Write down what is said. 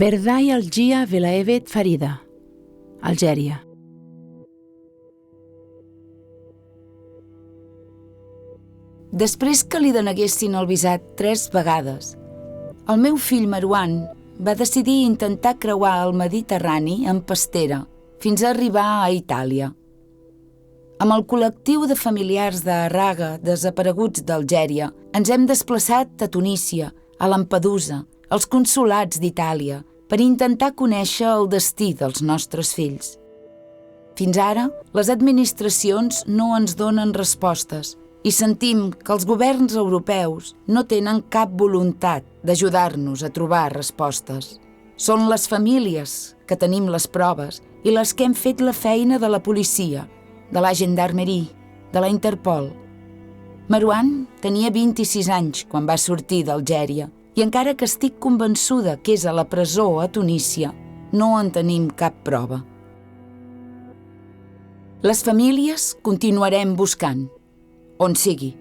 Berdai Algia Velaevet Farida, Algèria. Després que li deneguessin el visat 3 vegades, el meu fill Marwan va decidir intentar creuar el Mediterrani en pastera fins a arribar a Itàlia. Amb el col·lectiu de familiars de Raga desapareguts d'Algèria ens hem desplaçat a Tunísia, a Lampedusa, als consolats d'Itàlia, per intentar conèixer el destí dels nostres fills. Fins ara, les administracions no ens donen respostes i sentim que els governs europeus no tenen cap voluntat d'ajudar-nos a trobar respostes. Són les famílies que tenim les proves i les que hem fet la feina de la policia, de la gendarmerie, de la Interpol. Marwan tenia 26 anys quan va sortir d'Algèria i encara que estic convençuda que és a la presó a Tunísia, no en tenim cap prova. Les famílies continuarem buscant, on sigui.